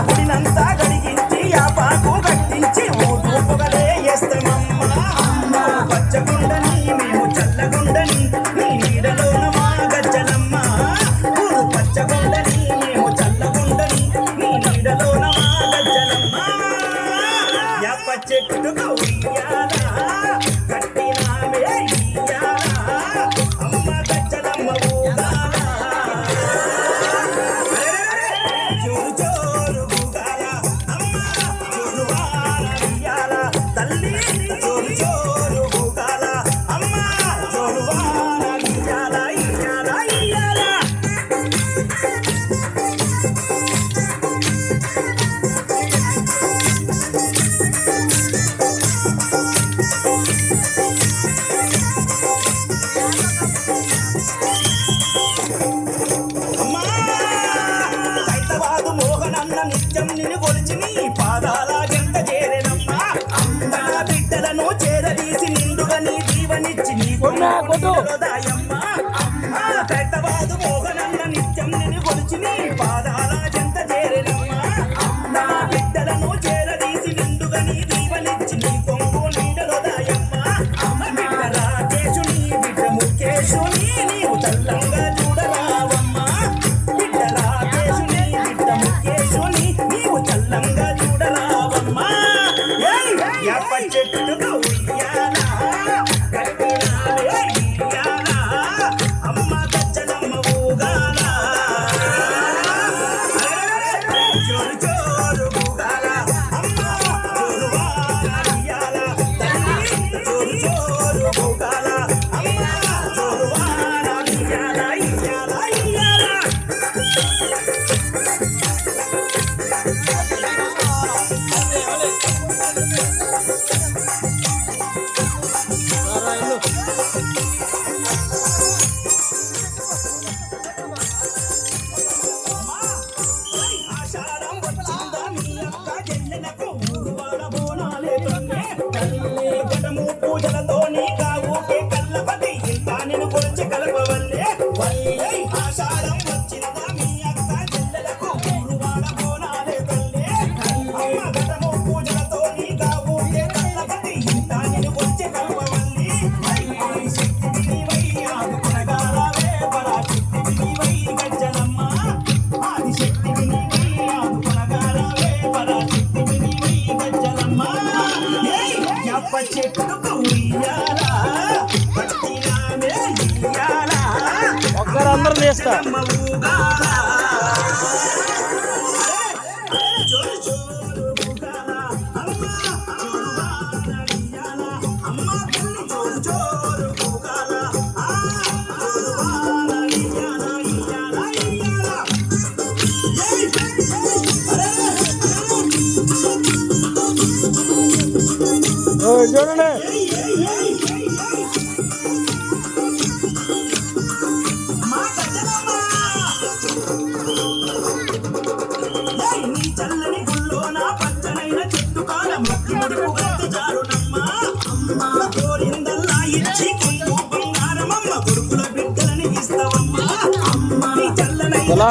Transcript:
గుడినంతా గడిగించి ఆ పాకు కట్టించి ఊరు పొగలే వేస్తామమ్మ పచ్చగుండని మేము చల్లగుండని నీ నీడలోన మా గజ్జలమ్మ ఊరు పచ్చగుండని మేము చల్లగుండని నీ నీడలోన మా గజ్జలమ్మ యాప చెట్టుకు ఉయ్యాలా కట్టినామే ఇయ్యాలా అమ్మ గజ్జలమ్మ ఊగాలా జోరు జోరు ఊగాలా అమ్మ జోరు వాన ఇయ్యాలా తల్లి జోరు జోరు ఊగాలా అమ్మ జోరు వాన ఇయ్యాలా ఇయ్యాలా ఇయ్యాలా అమ్మా హైదరాబాదు మోహనన్న నిత్యం నిన్ను కొలిచి నీ పాదాల గంట చేరెనమ్మా నా బిడ్డలను చేరదీసి నిండుగా నీ జీవనిచ్చి నీ హృదయమ్మా హైదరాబాదు మోహనన్న నిత్యం నిన్ను కొలిచి నీ పాదాల గంట చేరెనమ్మా నా బిడ్డలను చేరదీసి నిండుగా నీ జీవనిచ్చి నీ కొంగు నీడ హృదయమ్మా బిడ్డ రాకేశుని బిడ్డ ముఖేశుని నీవు చల్లంగా చూడరావమ్మా బిడ్డ రాకేశుని బిడ్డ ముఖేశుని నీవు చల్లంగా చూడరావమ్మా యాప చెట్టుకు ఉయ్యాలా కట్టినావే ఇయ్యాలా అమ్మ గజ్జలమ్మ ఊగాలా జోరు జోరు ఊగాలా అమ్మ జోరు వాన ఇయ్యాలా తల్లి జోరు జోరు ఊగాలా అమ్మ జోరు వాన ఇయ్యాలా ఇయ్యాలా ఇయ్యాలా ఆషాఢం వచ్చిందా మీ అక్క చెల్లెలకు ఊరువాడ బోనాలే తన్నే తల్లి గడము పూజలతో నీ కావుకే కల్లపతి ఇంత నేను కొలిచి కలపవల్లే వల్లే ఆషాఢం వచ్చిందా మీ అక్క చెల్లెలకు ఊరువాడ బోనాలే తన్నే అమ్మ గడము పూజలతో నీ కావుకే కల్లపతి ఇంత నేను కొలిచి కలపవల్లి అయ్యి శక్తి నీవై ఆదుకునగారావే పరాశక్తి నీవై గజ్జలమ్మ ఆదిశక్తి నీవై ఆదుకునగారావే పరాశక్తి నీవై గజ్జలమ్మ యాప చెట్టుకు ఉయ్యాలా పట్టినామే ఇయ్యాలా ఒక్కరందరూ చేస్తా అమ్మ ఊగాలా జోరు జోరు ఊగాలా అమ్మ జోరు వాన ఇయ్యాలా అమ్మ తల్లి జోరు జోరు ఊగాలా జోరు వాన ఇయ్యాలా ఇయ్యాలా ఇయ్యాలా చూడండి మా గజ్జలమ్మ నీ చల్లని గుల్లోన పచ్చనైన చెట్టు కాల మొక్కి ముడుపు గట్టి జారునమ్మ అమ్మ కోరిందల్లా ఇచ్చి కొంగు బంగారమమ్మ కొడుకుల బిడ్డలని ఇస్తావమ్మ అమ్మ నీ చల్లనైన